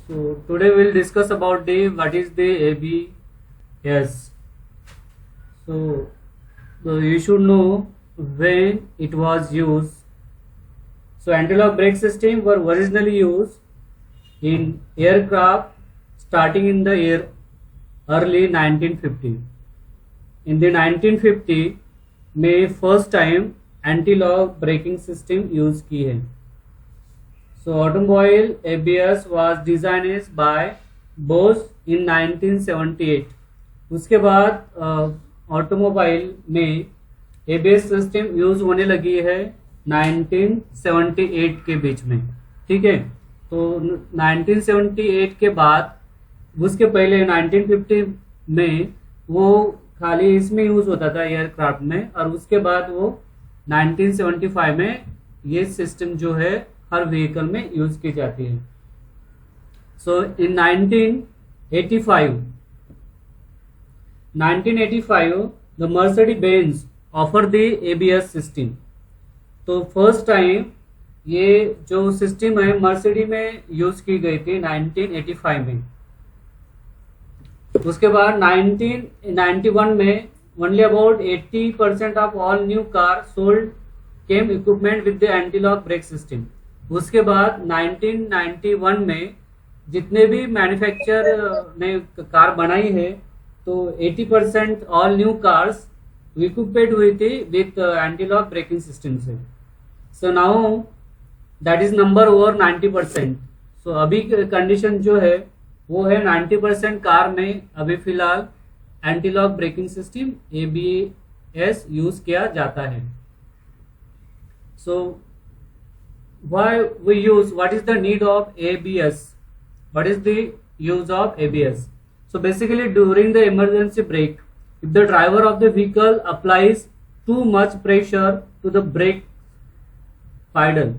So today we'll discuss about the what is the ABS. So you should know when it was used. So anti-lock brake system were originally used in aircraft starting in the year early 1950. In the 1950 में first time anti lock braking system use की है. So automobile ABS was designed by Bosch in 1978. उसके बाद automobile में ABS system use होने लगी है 1978 के बीच में. ठीक है, तो 1978 के बाद उसके पहले 1950 में वो खाली इसमें यूज होता था एयरक्राफ्ट में, और उसके बाद वो 1975 में ये सिस्टम जो है हर व्हीकल में यूज की जाती है. सो इन 1985 the Mercedes Benz offer the ABS system. तो फर्स्ट टाइम ये जो सिस्टम है मर्सिडीज में यूज की गई थी 1985 में. उसके बाद 1991 में only about 80% of all new car sold came equipment with the anti lock brake system. उसके बाद 1991 में जितने भी मैन्युफैक्चर ने कार बनाई है तो 80% ऑल न्यू कार्स इक्विपेड हुई थी with anti lock braking system से. So now that is number over 90%. So अभी कंडीशन जो है वो है 90% कार में अभी फिलहाल anti lock braking system ABS use किया जाता है. सो why we use, what is the need of ABS, what is the use of ABS? So basically during the emergency brake, if the driver of the vehicle applies too much pressure to the brake pedal,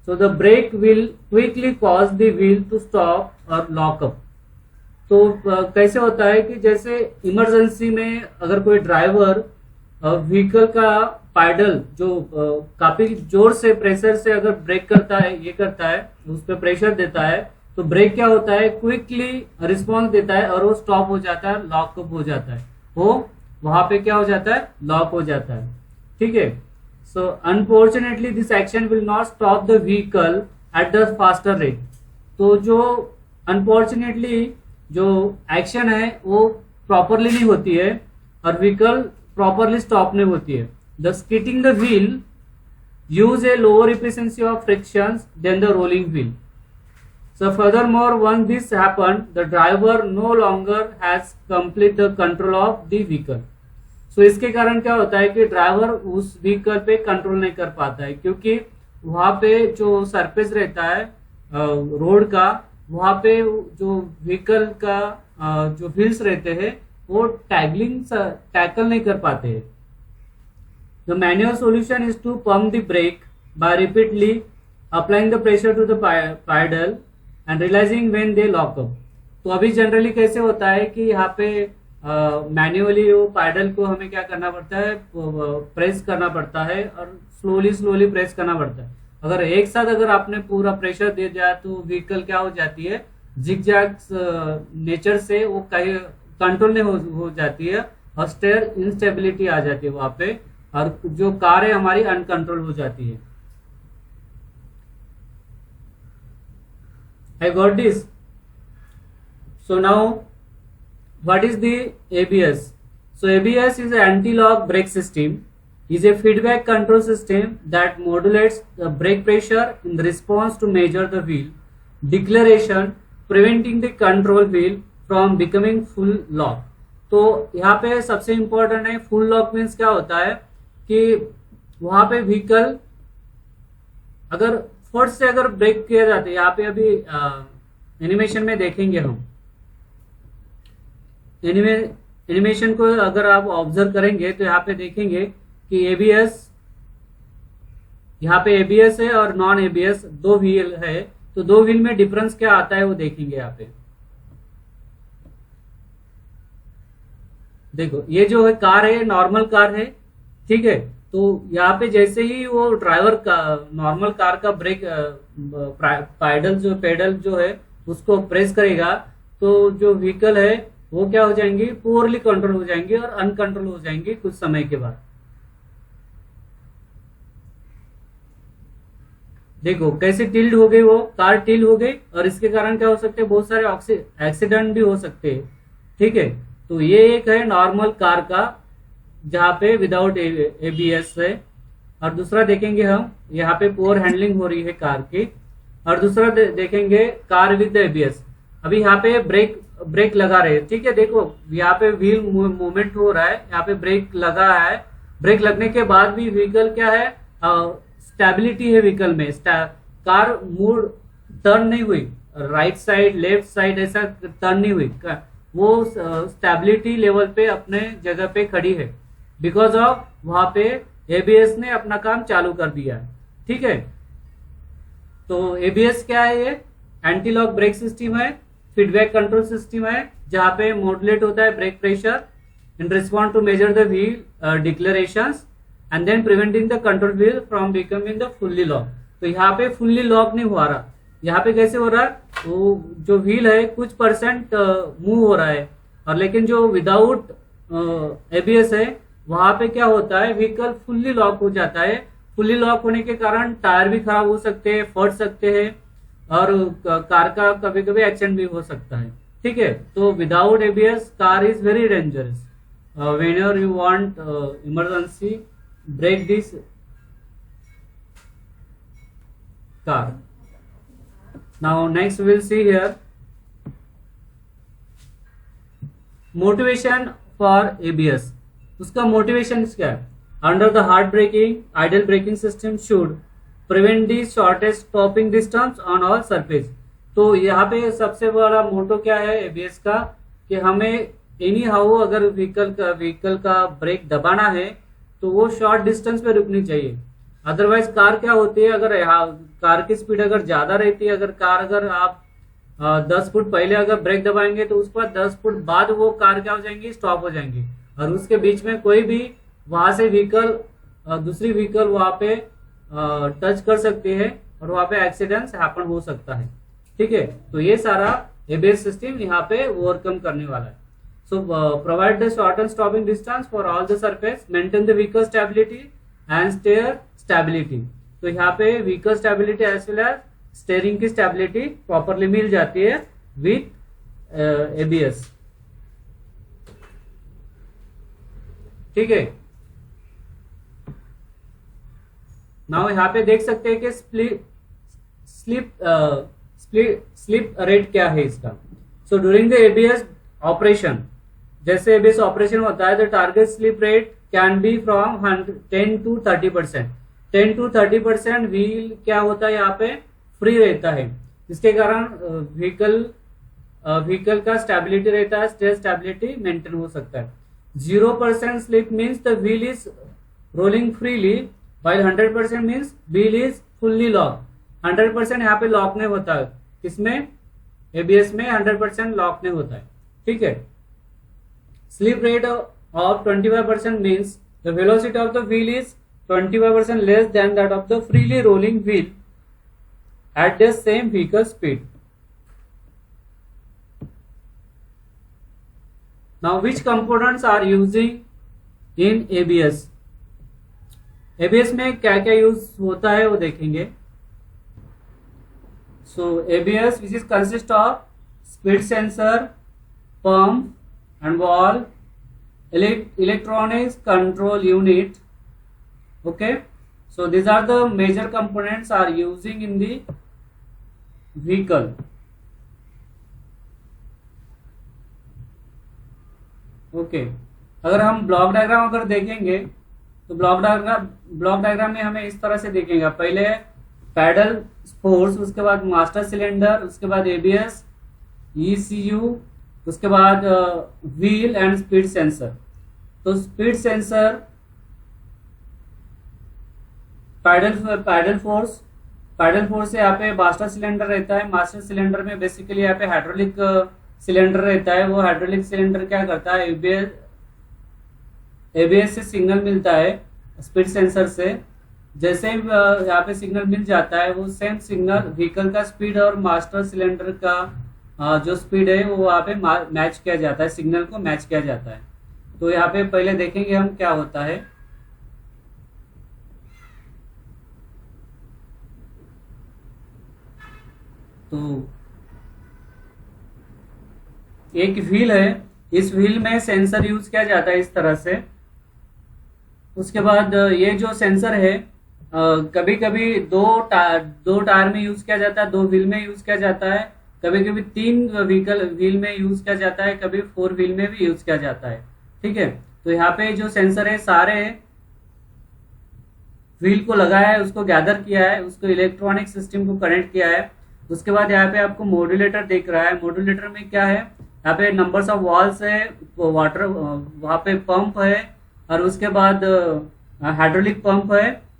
so the brake will quickly cause the wheel to stop or lock up. तो कैसे होता है कि जैसे emergency में अगर कोई driver vehicle का पैडल जो काफी जोर से प्रेशर से अगर ब्रेक करता है, ये करता है, उस पर प्रेशर देता है, तो ब्रेक क्या होता है, क्विकली रिस्पॉन्स देता है और वो स्टॉप हो जाता है, लॉकअप हो जाता है, वो वहां पे क्या हो जाता है, लॉक हो जाता है. ठीक है. So unfortunately this action will not stop the vehicle at the faster rate. तो जो अनफॉर्चुनेटली जो एक्शन है वो प्रॉपरली नहीं होती है और व्हीकल प्रॉपरली स्टॉप नहीं होती है. The skidding the wheel use a lower efficiency of frictions than the rolling wheel. So furthermore, once this happened, the driver no longer has complete the control of the vehicle. So इसके कारण क्या होता है कि driver उस vehicle पे control नहीं कर पाता है, क्योंकि वहां पे जो सरफेस रहता है रोड का, वहां पे जो व्हीकल का जो व्हील्स रहते हैं वो टैकल नहीं कर पाते हैं. The manual solution is to pump the brake by repeatedly applying the pressure to the pedal and realizing when they lock up. तो अभी जनरली कैसे होता है कि यहाँ पे मैन्युअली वो पैडल को हमें क्या करना पड़ता है, प्रेस करना पड़ता है और स्लोली प्रेस करना पड़ता है. अगर एक साथ अगर आपने पूरा प्रेशर दे दिया तो व्हीकल क्या हो जाती है, जिगजैग नेचर से वो कहीं कंट्रोल नहीं हो जाती है और स्टेयर इंस्टेबिलिटी आ जाती है वहां पे, और जो कार है हमारी अनकंट्रोल हो जाती है. I got this. So now what is the ABS? So ABS is an anti-lock brake system, is a feedback control system that modulates the brake pressure in response to measure the wheel declaration, preventing the control wheel from becoming full lock. तो यहाँ पे सबसे important है full lock means क्या होता है कि वहां पे व्हीकल अगर फोर्स से अगर ब्रेक किया जाता है, यहाँ पे अभी एनिमेशन में देखेंगे हम, एनिमेशन को अगर आप ऑब्जर्व करेंगे तो यहाँ पे देखेंगे कि ABS, यहाँ पे ABS है और नॉन ABS दो व्हील है, तो दो व्हील में डिफरेंस क्या आता है वो देखेंगे. यहाँ पे देखो, ये जो है कार है नॉर्मल कार है. ठीक है, तो यहाँ पे जैसे ही वो ड्राइवर का नॉर्मल कार का ब्रेक पेडल जो है उसको प्रेस करेगा तो जो व्हीकल है वो क्या हो जाएंगी, पुअरली कंट्रोल हो जाएंगी और अनकंट्रोल हो जाएंगी कुछ समय के बाद। देखो कैसे टिल्ड हो गई, वो कार टिल्ड हो गई और इसके कारण क्या हो सकते हैं, बहुत सारे एक्सीडेंट भी हो सकते हैं। ठीक है, तो ये एक है नॉर्मल कार का जहाँ पे विदाउट एबीएस है। और दूसरा देखेंगे हम, यहाँ पे पुअर हैंडलिंग हो रही है कार की। और दूसरा देखेंगे कार विद एबीएस। अभी यहाँ पे ब्रेक लगा रहे हैं, ठीक है, देखो यहाँ पे व्हील मूवमेंट हो रहा है, यहाँ पे ब्रेक लगा है। ब्रेक लगने के बाद भी व्हीकल क्या है, स्टेबिलिटी है व्हीकल में, कार मूड टर्न नहीं हुई, राइट साइड लेफ्ट साइड ऐसा टर्न नहीं हुई, वो स्टेबिलिटी लेवल पे अपने जगह पे खड़ी है, बिकॉज ऑफ वहां पे एबीएस ने अपना काम चालू कर दिया है। ठीक है, तो एबीएस क्या है, ये एंटी लॉक ब्रेक सिस्टम है, फीडबैक कंट्रोल सिस्टम है, जहां पे मॉड्यूलेट होता है brake pressure in response to measure the wheel declarations and then preventing the control wheel from becoming the fully lock. तो यहाँ पे फुल्ली लॉक नहीं हुआ रहा, यहाँ पे कैसे हो रहा है, वो जो व्हील है कुछ परसेंट मूव हो रहा है, और लेकिन जो विदाउट एबीएस है वहां पे क्या होता है, व्हीकल फुल्ली लॉक हो जाता है। फुल्ली लॉक होने के कारण टायर भी खराब हो सकते हैं, फट सकते हैं, और कार का कभी कभी एक्सीडेंट भी हो सकता है। ठीक है, तो without ABS car is very dangerous. Whenever you want emergency brake this car. Now next we will see here motivation for ABS. उसका मोटिवेशन क्या है, under the hard braking ideal braking system should prevent the shortest stopping distance on all surface. तो यहाँ पे सबसे बड़ा मोटो क्या है एबीएस का, कि हमें एनी हाउ अगर व्हीकल का ब्रेक दबाना है तो वो शॉर्ट डिस्टेंस पे रुकनी चाहिए। अदरवाइज कार क्या होती है, अगर कार की स्पीड अगर ज्यादा रहती है, अगर आप 10 फुट पहले अगर ब्रेक दबाएंगे तो उसके बाद 10 फुट बाद वो कार क्या हो जाएंगी, स्टॉप हो जाएंगी, और उसके बीच में कोई भी वहां से दूसरी व्हीकल वहां पे टच कर सकती है और वहां पे एक्सीडेंट हैपन हो सकता है। ठीक है, तो ये सारा एबीएस सिस्टम यहाँ पे ओवरकम करने वाला है। So provide the short and stopping distance for all the surface, maintain the vehicle stability and steer stability. तो यहाँ पे vehicle stability as well as steering की स्टेबिलिटी प्रॉपरली मिल जाती है विथ एबीएस। ठीक है, नाउ यहाँ पे देख सकते हैं कि स्लिप रेट क्या है इसका। So during the ABS operation, जैसे एबीएस ऑपरेशन होता है, the target slip rate can be from 10 to 30%। 10 to 30% wheel क्या होता है यहाँ पे फ्री रहता है, जिसके कारण व्हीकल का स्टेबिलिटी रहता है, स्टेयर स्टेबिलिटी मेंटेन हो सकता है। 0% slip means the wheel is rolling freely, while 100% means wheel is fully lock. 100% यहाँ पे लॉक नहीं होता है, इसमें एबीएस में 100% लॉक नहीं होता है। ठीक है, slip rate of 25% means the velocity of the wheel is 25% less than that of the freely rolling wheel at the same vehicle speed. Now which components are using in ABS? ABS में क्या क्या use होता है वो देखेंगे। So ABS which is consist of speed sensor, pump and valve, electronics control unit. Okay, so these are the major components are using in the vehicle. Okay, अगर हम block diagram अगर देखेंगे तो ब्लॉक डायग्राम में हमें इस तरह से देखेंगे, पहले पैडल फोर्स, उसके बाद मास्टर सिलेंडर, उसके बाद एबीएस, ECU, उसके बाद व्हील एंड स्पीड सेंसर। तो स्पीड सेंसर पैडल फोर्स से यहाँ पे मास्टर सिलेंडर रहता है। मास्टर सिलेंडर में बेसिकली यहाँ पे हाइड्रोलिक सिलेंडर रहता है। वो हाइड्रोलिक सिलेंडर क्या करता है, एबीएस से सिग्नल मिलता है स्पीड सेंसर से, जैसे यहाँ पे सिग्नल मिल जाता है, वो सेम सिग्नल व्हीकल का स्पीड और मास्टर सिलेंडर का जो स्पीड है वो वहाँ पे मैच किया जाता है, सिग्नल को मैच किया जाता है। तो यहाँ पे पहले देखेंगे हम क्या होता है। तो एक व्हील है, इस व्हील में सेंसर यूज किया जाता है इस तरह से। उसके बाद ये जो सेंसर है कभी कभी दो टायर में यूज किया जाता है, दो व्हील में यूज किया जाता है, कभी कभी तीन व्हील में यूज किया जाता है, कभी फोर व्हील में भी यूज किया जाता है। ठीक है, तो यहाँ पे जो सेंसर है सारे व्हील को लगाया है, उसको गैदर किया है, उसको इलेक्ट्रॉनिक सिस्टम को कनेक्ट किया है। उसके बाद यहाँ पे आपको मॉड्यूलेटर दिख रहा है। मॉड्यूलेटर में क्या है, यहाँ पे नंबर्स ऑफ वॉल्स है, वाटर वहाँ पे पंप है, और उसके बाद हाइड्रोलिक पंप है।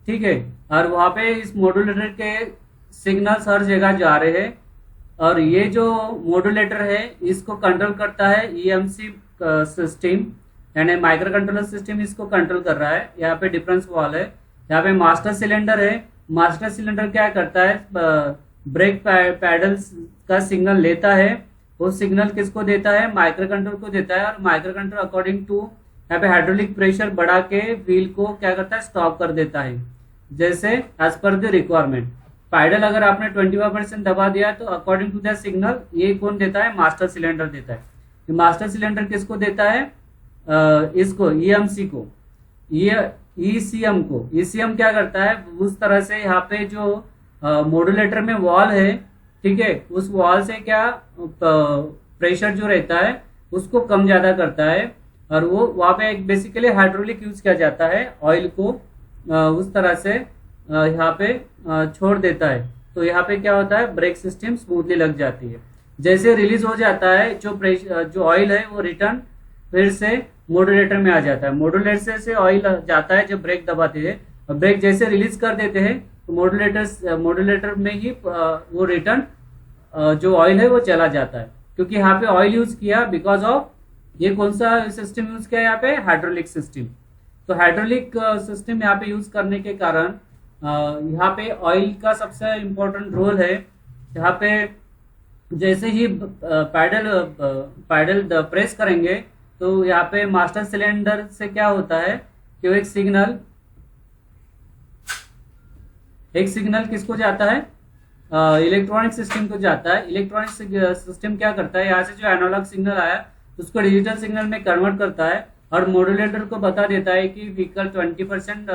ठीक है, और वहाँ पे इस मॉड्यूलेटर के सिग्नल्स हर जगह जा रहे हैं। और ये जो मॉड्यूलेटर है इसको कंट्रोल करता है ईएमसी सिस्टम, यानी माइक्रो कंट्रोलर सिस्टम इसको कंट्रोल कर रहा है। यहाँ पे डिफरेंस वाल है, यहाँ पे मास्टर सिलेंडर है। मास्टर सिलेंडर क्या करता है, ब्रेक पैडल का सिग्नल लेता है, वो सिग्नल किसको देता है, माइक्रो कंट्रोल को देता है। और माइक्रो कंट्रोल अकॉर्डिंग टू यहाँ पे हाइड्रोलिक प्रेशर बढ़ा के व्हील को क्या करता है, स्टॉप कर देता है, जैसे as per the requirement. Pedal अगर आपने 25% दबा दिया तो अकॉर्डिंग टू द सिग्नल ये कौन देता है, मास्टर सिलेंडर देता है। मास्टर सिलेंडर किसको देता है, इसको ईएमसी को, ये ईसीएम को। ईसीएम क्या करता है, उस तरह से यहाँ पे जो मॉड्यूलेटर में वॉल है, ठीक है, उस वॉल से क्या प्रेशर जो रहता है उसको कम ज्यादा करता है। और वो वहाँ पे एक बेसिकली हाइड्रोलिक यूज किया जाता है, ऑयल को उस तरह से यहाँ पे छोड़ देता है। तो यहाँ पे क्या होता है, ब्रेक सिस्टम स्मूथली लग जाती है। जैसे रिलीज हो जाता है जो ऑयल है वो रिटर्न फिर से मॉड्यूलेटर में आ जाता है। मॉड्यूलेटर से ऑयल जाता है जब ब्रेक दबाते हैं, और ब्रेक जैसे रिलीज कर देते हैं तो मॉड्यूलेटर में ही वो रिटर्न जो ऑयल है वो चला जाता है। क्योंकि यहाँ पे ऑयल यूज किया, बिकॉज ऑफ ये कौन सा सिस्टम यूज किया यहाँ पे, हाइड्रोलिक सिस्टम। तो हाइड्रोलिक सिस्टम यहाँ पे यूज करने के कारण यहाँ पे ऑयल का सबसे इम्पोर्टेंट रोल है। यहाँ पे जैसे ही पैडल प्रेस करेंगे तो यहाँ पे मास्टर सिलेंडर से क्या होता है कि वो एक सिग्नल किसको जाता है, इलेक्ट्रॉनिक सिस्टम को जाता है। इलेक्ट्रॉनिक सिस्टम क्या करता है, यहाँ से जो एनालॉग सिग्नल आया उसको डिजिटल सिग्नल में कन्वर्ट करता है, और मॉड्यूलेटर को बता देता है कि व्हीकल 20%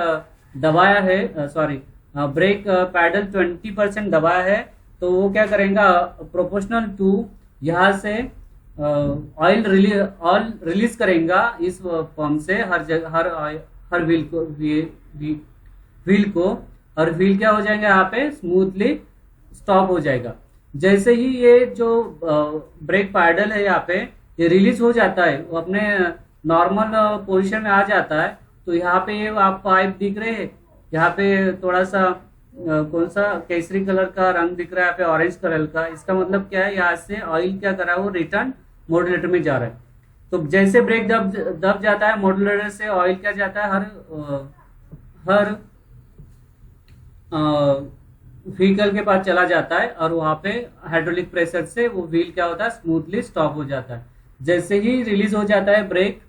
दबाया है, सॉरी ब्रेक पैडल 20% दबाया है। तो वो क्या करेगा, प्रोपोर्शनल टू यहाँ से ऑयल रिलीज करेगा इस पंप से हर जगह, हर व्हील को, और व्हील क्या हो जाएगा, यहाँ पे स्मूथली स्टॉप हो जाएगा। जैसे ही ये जो ब्रेक पैडल है यहाँ पे ये रिलीज हो जाता है, वो अपने नॉर्मल पोजीशन में आ जाता है। तो यहाँ पे ये आप पाइप दिख रहे हैं, यहाँ पे थोड़ा सा कौन सा केसरी कलर का रंग दिख रहा है, यहाँ पे ऑरेंज कलर का। इसका मतलब क्या है, यहाँ से ऑयल क्या कर रहा है, वो रिटर्न मॉड्यूलेटर में जा रहा है। तो जैसे ब्रेक दब जाता है, मॉड्यूलेटर से ऑयल क्या जाता है, हर व्हीकल के पास चला जाता है, और वहां पे हाइड्रोलिक प्रेशर से वो व्हील क्या होता है, स्मूथली स्टॉप हो जाता है। जैसे ही रिलीज हो जाता है ब्रेक,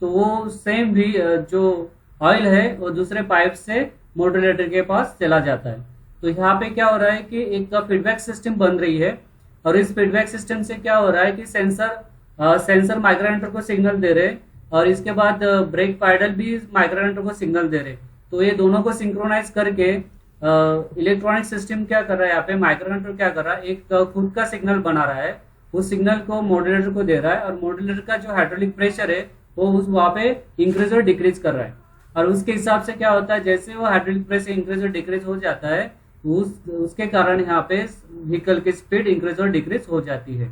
तो वो सेम भी जो ऑयल है वो दूसरे पाइप से मॉड्यूलेटर के पास चला जाता है। तो यहाँ पे क्या हो रहा है कि एक फीडबैक सिस्टम बन रही है, और इस फीडबैक सिस्टम से क्या हो रहा है कि सेंसर माइक्रोमीटर को सिग्नल दे रहे, और इसके बाद ब्रेक पैडल भी माइक्रोमीटर को सिग्नल दे रहे। तो ये दोनों को सिंक्रोनाइज करके इलेक्ट्रॉनिक सिस्टम क्या कर रहा है, यहाँ पे माइक्रोमीटर क्या कर रहा है, एक खुद का सिग्नल बना रहा है, उस सिग्नल को मॉड्यूलेटर को दे रहा है, और मॉड्यूलेटर का जो हाइड्रोलिक प्रेशर है वो उस वहाँ पे इंक्रीज और डिक्रीज कर रहा है। और उसके हिसाब से क्या होता है, जैसे वो हाइड्रोलिक प्रेशर इंक्रीज और डिक्रीज हो जाता है, उसके कारण यहाँ पे व्हीकल की स्पीड इंक्रीज और डिक्रीज हो जाती है।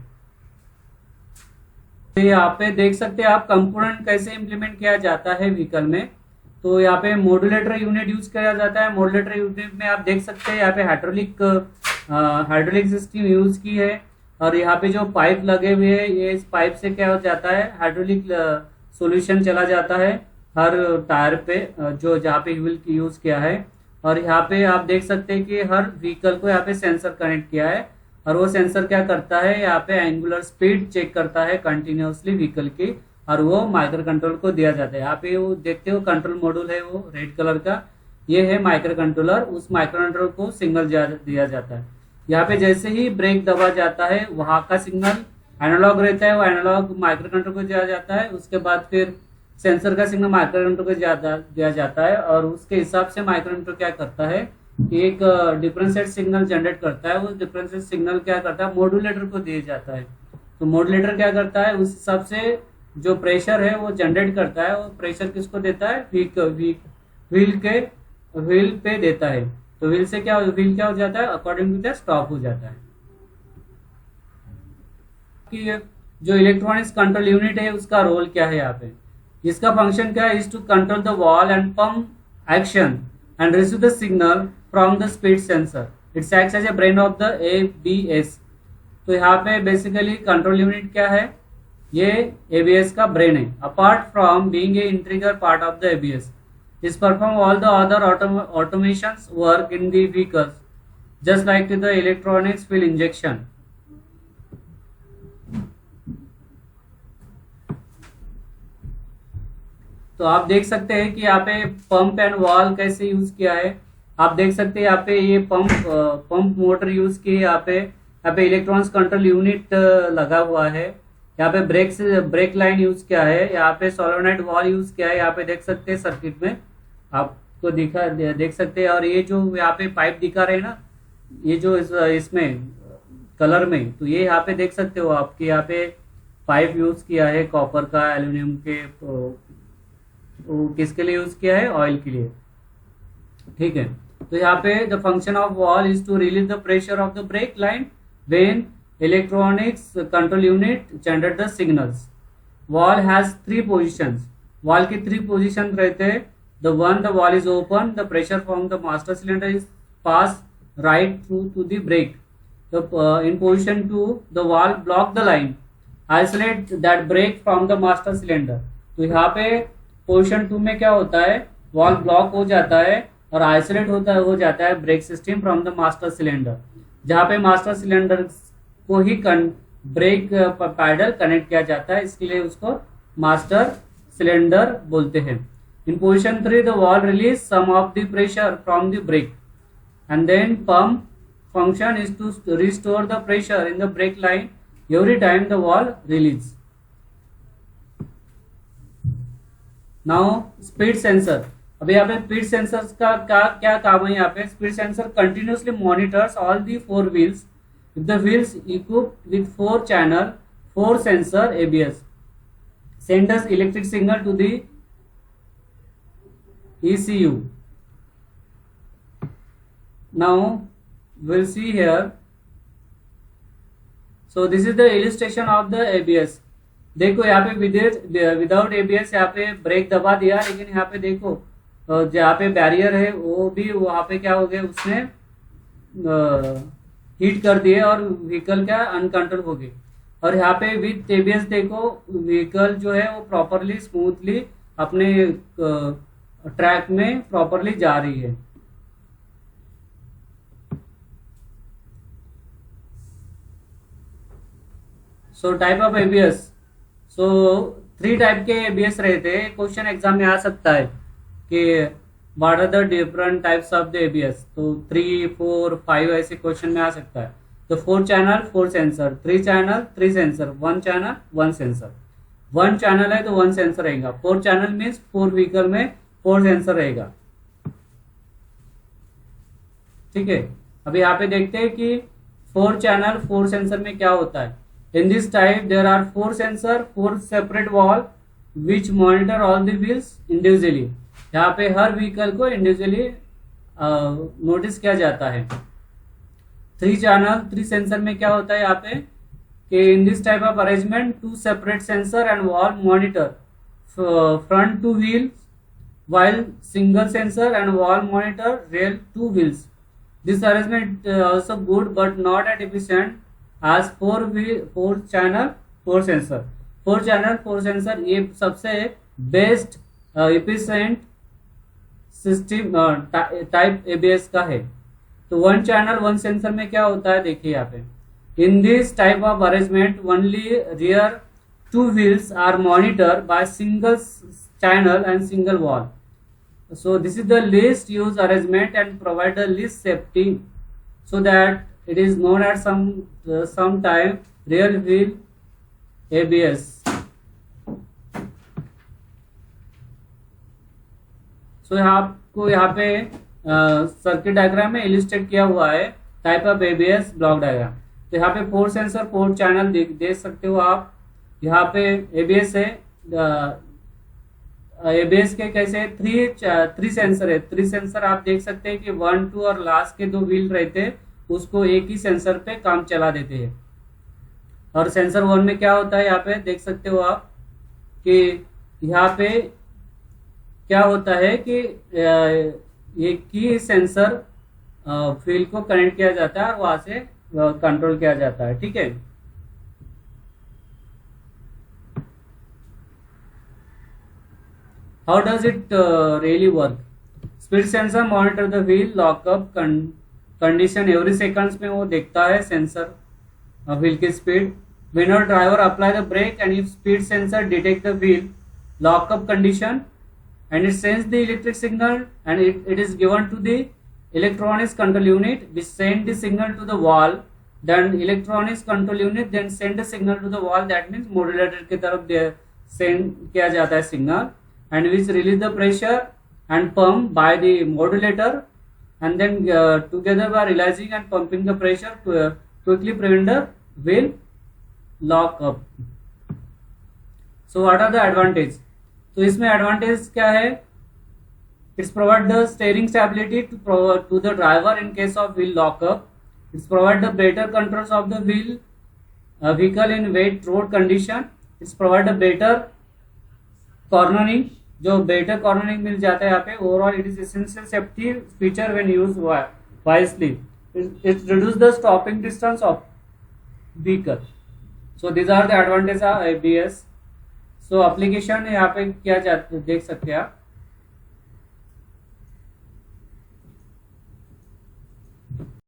तो यहाँ पे देख सकते हैं आप कंपोनेंट कैसे इंप्लीमेंट किया जाता है व्हीकल में। तो यहाँ पे मॉड्यूलेटर यूनिट यूज किया जाता है। मॉड्यूलेटर यूनिट में आप देख सकते हैं यहाँ पे हाइड्रोलिक सिस्टम यूज की है, और यहाँ पे जो पाइप लगे हुए हैं, ये इस पाइप से क्या हो जाता है, हाइड्रोलिक सॉल्यूशन चला जाता है, हर टायर पे जो जहाँ पे व्हील यूज किया है। और यहाँ पे आप देख सकते हैं कि हर व्हीकल को यहाँ पे सेंसर कनेक्ट किया है, और वो सेंसर क्या करता है, यहाँ पे एंगुलर स्पीड चेक करता है कंटिन्यूअसली व्हीकल की, और वो माइक्रो कंट्रोलर को दिया जाता है। यहाँ पे वो देखते हो कंट्रोल मॉड्यूल है वो रेड कलर का, ये है माइक्रो कंट्रोलर। उस माइक्रो कंट्रोलर को सिग्नल दिया जाता है। यहाँ पे जैसे ही ब्रेक दबा जाता है वहां का सिग्नल एनालॉग रहता है, वो एनालॉग माइक्रो कंट्रोलर को दिया जाता है। उसके बाद फिर सेंसर का सिग्नल माइक्रो कंट्रोलर को दिया जाता है, और उसके हिसाब से माइक्रो कंट्रोलर क्या करता है, एक डिफरेंशिएट सिग्नल जनरेट करता है। वो डिफरेंशिएट सिग्नल क्या करता है, मॉड्यूलेटर को दिया जाता है। तो मॉड्यूलेटर क्या करता है, उस हिसाब से जो प्रेशर है वो जनरेट करता है। वो प्रेशर किसको देता है, व्हील पे देता है। तो व्हील क्या हो जाता है, अकॉर्डिंग टू दैट स्टॉप हो जाता है। कि जो इलेक्ट्रॉनिक्स कंट्रोल यूनिट है उसका रोल क्या है यहाँ पे, इसका फंक्शन क्या है, is to control the valve and pump action and receive the signal from the speed sensor. It's acts as a brain of the ABS. तो यहाँ पे बेसिकली कंट्रोल यूनिट क्या है, ये एबीएस का ब्रेन है। Apart from being a integral part of the ABS, is perform all the other automations work in the vehicles just like the electronics fuel injection. तो आप देख सकते हैं कि यहाँ पे पंप एंड वॉल कैसे यूज किया है। आप देख सकते हैं यहाँ पे ये पंप मोटर यूज की है। यहाँ पे इलेक्ट्रॉनिक्स कंट्रोल यूनिट लगा हुआ है। यहाँ पे ब्रेक लाइन यूज किया है। यहाँ पे सोलोनाइड वॉल यूज किया है। यहाँ पे देख सकते हैं सर्किट में आपको देख सकते हैं। और ये जो यहाँ पे पाइप दिखा रहे हैं ना, ये जो इसमें कलर में, तो ये यहाँ पे देख सकते हो आपके यहाँ पे पाइप यूज किया है कॉपर का, एल्यूमिनियम के। वो किसके लिए यूज किया है, ऑयल के लिए। ठीक है। तो यहाँ पे the function of valve is to release the pressure of the brake line when electronics control unit generate the signals. Valve has 3 positions. Valve की 3 पोजिशन रहते हैं। The valve is open, the pressure from the master cylinder is pass right through to the brake. In position 2, the valve block the line, isolate that brake from the master cylinder। तो यहाँ पे position 2 में क्या होता है, valve block हो जाता है और आइसोलेट हो जाता है brake system from the master cylinder. जहाँ पे मास्टर सिलेंडर को ही ब्रेक पैडल कनेक्ट किया जाता है, इसके लिए उसको मास्टर सिलेंडर बोलते हैं। In position 3, the valve release some of the pressure from the brake and then pump function is to restore the pressure in the brake line every time the valve release। now speed sensor। अभी यहाँ पे speed sensor का क्या काम है। यहाँ पे speed sensor continuously monitors all the 4 wheels. if the wheels equipped with 4 channel 4 sensor ABS send us electric signal to the ECU। now we'll see here। so this is the illustration of the ABS। देखो यहाँ पे without ABS यहाँ पे break दबा दिया, लेकिन यहाँ पे देखो जहाँ पे बैरियर है वो भी वहाँ पे क्या हो गया, उसने हीट कर दिए और व्हीकल क्या अनकंट्रोल हो गई। और यहाँ पे विद ABS देखो व्हीकल जो है वो प्रॉपरली स्मूथली अपने ट्रैक में प्रॉपरली जा रही है। So type of ABS। So 3 type के ABS रहते हैं। क्वेश्चन एग्जाम में आ सकता है कि what are the different types of the ABS। तो 3, 4, 5 ऐसे क्वेश्चन में आ सकता है। तो 4 channel 4 sensor, 3 channel 3 sensor, 1 channel 1 sensor. 1 channel है तो 1 सेंसर रहेगा। 4 चैनल मीन्स 4 व्हीकल में 4 सेंसर रहेगा। ठीक है। अभी यहाँ पे देखते हैं कि 4 चैनल 4 सेंसर में क्या होता है। In this type, there are 4 sensor, 4 separate valve which monitor all the wheels individually। यहाँ पे हर व्हीकल को इंडिविजुअली नोटिस किया जाता है। 3 चैनल 3 सेंसर में क्या होता है यहाँ पे कि in this type of arrangement 2 separate sensor and valve monitor front 2 wheels while single sensor and valve monitor rear 2 wheels। This arrangement also good but not at efficient आज 4 चैनल 4 सेंसर। 4 चैनल 4 सेंसर ये सबसे best efficient system type ABS का है। तो one channel one sensor में क्या होता है, देखिए यहाँ पे, in this type of arrangement only rear two wheels are monitor by single channel and single valve. So this is the least use arrangement and provide the least safety, so that it is known as some time real wheel ABS. So यहाँ पे circuit diagram में illustrate किया हुआ है type of ABS block diagram. तो यहाँ पे 4 sensor 4 channel देख सकते हो आप। यहाँ पे एबीएस है, एबीएस के कैसे 3 सेंसर है। 3 सेंसर आप देख सकते हैं कि 1, 2 और लास्ट के 2 व्हील रहते हैं, उसको एक ही सेंसर पे काम चला देते हैं। और सेंसर 1 में क्या होता है, यहाँ पे देख सकते हो आप कि यहाँ पे क्या होता है कि एक ही सेंसर व्हील को कनेक्ट किया जाता है और वहां से कंट्रोल किया जाता है, ठीक है। How does it really work? Speed sensor monitor the wheel lockup condition every seconds में वो देखता है सेंसर व्हील की speed. When a driver apply the brake and if speed sensor detect the wheel lockup condition and it sends the electric signal and it is given to the electronics control unit which send the signal to the wall, then electronics control unit then send the signal to the wall, that means modulator की तरफ send किया जाता है signal, and which release the pressure and pump by the modulator, and then together by releasing and pumping the pressure to quickly prevent the wheel lock up. So what are the advantage? तो इसमें advantage क्या है, it's provide the steering stability to the driver in case of wheel lockup, it's provide the better controls of the wheel vehicle in wet road condition, it's provide the better cornering, जो better cornering मिल जाता है यहाँ पे। Overall it is essential safety feature when used wisely, it reduce the stopping distance of vehicle. So these are the advantage of ABS. So application यहाँ पे क्या देख सकते हैं आप।